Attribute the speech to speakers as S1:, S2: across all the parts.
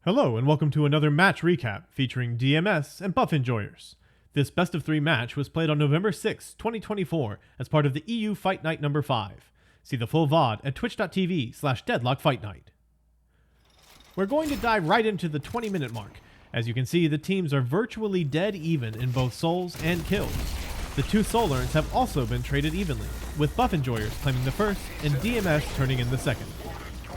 S1: Hello and welcome to another match recap featuring DMS and Buff Enjoyers. This best of 3 match was played on November 6, 2024 as part of the EU Fight Night number 5. See the full VOD at twitch.tv/Deadlock Fight Night. We're going to dive right into the 20-minute mark. As you can see, the teams are virtually dead even in both souls and kills. The two soul urns have also been traded evenly, with Buff Enjoyers claiming the first and DMS turning in the second.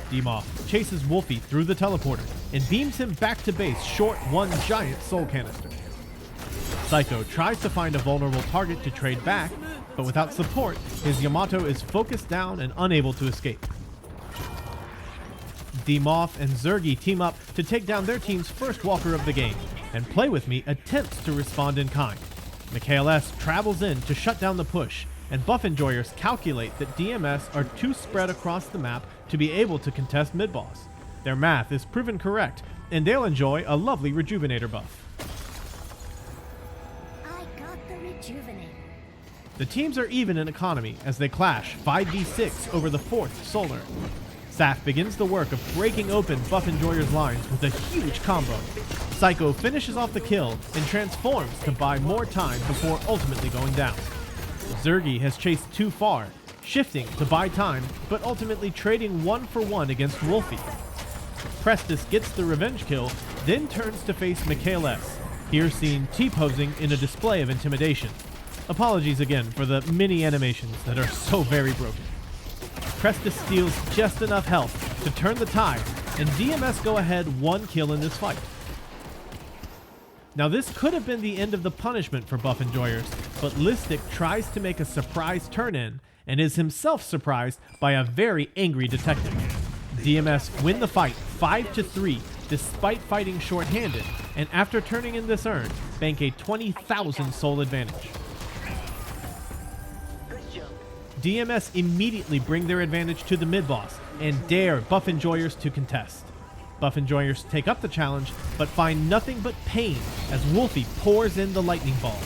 S1: Demoff chases Wolfie through the teleporter and beams him back to base short one giant soul canister. Psycho tries to find a vulnerable target to trade back, but without support, his Yamato is focused down and unable to escape. Demoff and Zergy team up to take down their team's first walker of the game, and Play With Me attempts to respond in kind. Mikhail S travels in to shut down the push, and Buff Enjoyers calculate that DMS are too spread across the map to be able to contest mid-boss. Their math is proven correct, and they'll enjoy a lovely Rejuvenator buff.
S2: I got the Rejuvenator.
S1: The teams are even in economy as they clash 5v6 over the 4th soul urn. Saf begins the work of breaking open Buff Enjoyers' lines with a huge combo. Psycho finishes off the kill and transforms to buy more time before ultimately going down. Zergy has chased too far, shifting to buy time, but ultimately trading 1-for-1 against Wolfie. Prestis gets the revenge kill, then turns to face Mikhail S, here seen T-posing in a display of intimidation. Apologies again for the mini animations that are so very broken. Prestis steals just enough health to turn the tide, and DMS go ahead 1 kill in this fight. Now this could have been the end of the punishment for Buff Enjoyers, but Listic tries to make a surprise turn-in and is himself surprised by a very angry detective. DMS win the fight 5-3 despite fighting short-handed, and after turning in this urn, bank a 20,000 soul advantage. DMS immediately bring their advantage to the mid-boss and dare Buff Enjoyers to contest. Buff Enjoyers take up the challenge, but find nothing but pain as Wolfie pours in the lightning ball.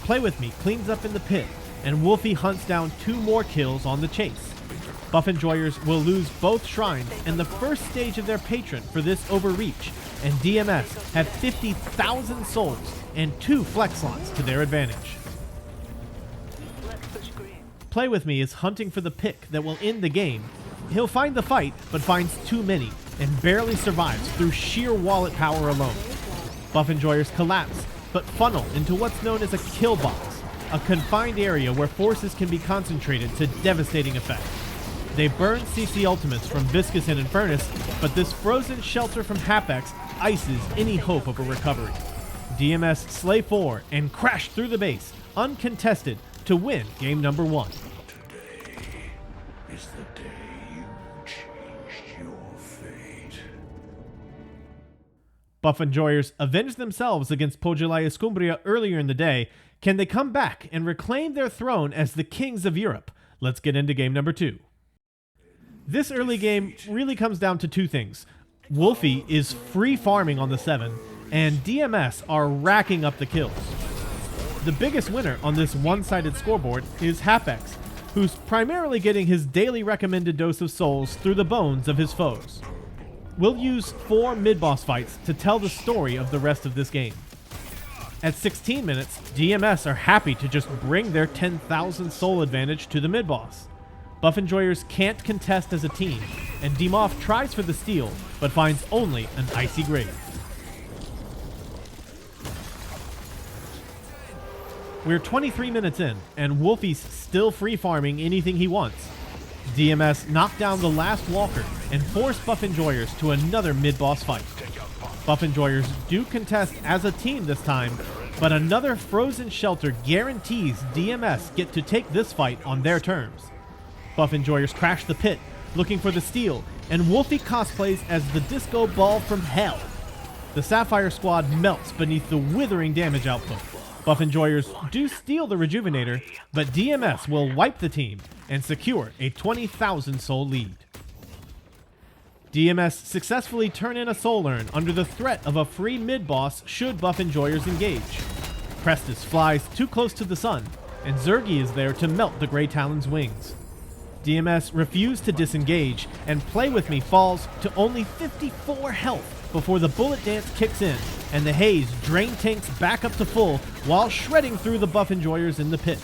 S1: Play With Me cleans up in the pit, and Wolfie hunts down 2 more kills on the chase. Buff Enjoyers will lose both shrines and the first stage of their patron for this overreach, and DMS have 50,000 souls and 2 flex slots to their advantage. Play With Me is hunting for the pick that will end the game. He'll find the fight, but finds too many, and barely survives through sheer wallet power alone. Buff Enjoyers collapse, but funnel into what's known as a kill box, a confined area where forces can be concentrated to devastating effect. They burn CC ultimates from Viscous and Infernus, but this frozen shelter from Hapex ices any hope of a recovery. DMS slay 4 and crash through the base, uncontested, to win game number 1.
S3: Today is the day you changed your fate.
S1: Buff Enjoyers avenged themselves against Pogilai Escumbria earlier in the day. Can they come back and reclaim their throne as the kings of Europe? Let's get into game number 2. This early game really comes down to 2 things. Wolfie is free farming on the 7, and DMS are racking up the kills. The biggest winner on this one-sided scoreboard is Hapex, who's primarily getting his daily recommended dose of souls through the bones of his foes. We'll use 4 mid-boss fights to tell the story of the rest of this game. At 16 minutes, DMS are happy to just bring their 10,000 soul advantage to the mid-boss. Buff Enjoyers can't contest as a team, and Demoff tries for the steal, but finds only an icy grave. We're 23 minutes in, and Wolfie's still free farming anything he wants. DMS knock down the last walker and force Buff Enjoyers to another mid-boss fight. Buff Enjoyers do contest as a team this time, but another frozen shelter guarantees DMS get to take this fight on their terms. Buff Enjoyers crash the pit, looking for the steal, and Wolfie cosplays as the disco ball from hell. The Sapphire squad melts beneath the withering damage output. Buff Enjoyers do steal the Rejuvenator, but DMS will wipe the team and secure a 20,000 soul lead. DMS successfully turn in a soul urn under the threat of a free mid-boss should Buff Enjoyers engage. Prestis flies too close to the sun, and Zergy is there to melt the Grey Talon's wings. DMS refused to disengage, and Play With Me falls to only 54 health before the bullet dance kicks in, and the Haze drain tanks back up to full while shredding through the buff enjoyers in the pit.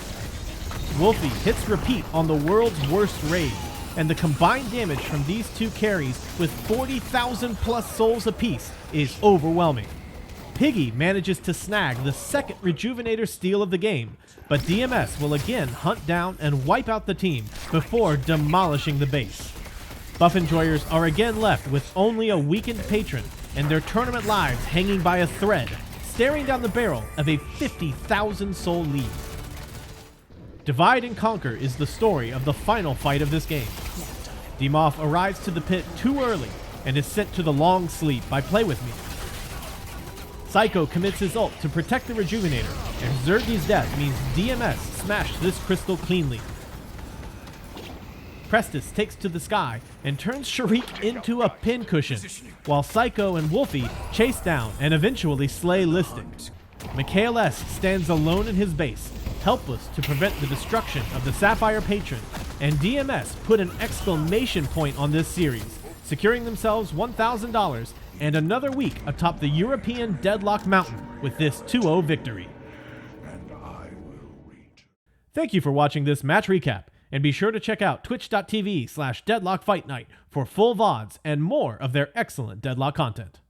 S1: Wolfie hits repeat on the world's worst raid, and the combined damage from these two carries with 40,000 plus souls apiece is overwhelming. Piggy manages to snag the second Rejuvenator steal of the game, but DMS will again hunt down and wipe out the team before demolishing the base. Buff enjoyers are again left with only a weakened patron and their tournament lives hanging by a thread, staring down the barrel of a 50,000 soul lead. Divide and Conquer is the story of the final fight of this game. Demoff arrives to the pit too early and is sent to the long sleep by Play With Me. Psycho commits his ult to protect the Rejuvenator, and Zergi's death means DMS smashed this crystal cleanly. Prestis takes to the sky and turns Sharik into a pincushion, while Psycho and Wolfie chase down and eventually slay Listic. Mikhail S. stands alone in his base, helpless to prevent the destruction of the Sapphire Patron, and DMS put an exclamation point on this series, securing themselves $1,000 and another week atop the European Deadlock Mountain with this 2-0 victory. Thank you for watching this match recap, and be sure to check out twitch.tv/DeadlockFightNight for full VODs and more of their excellent Deadlock content.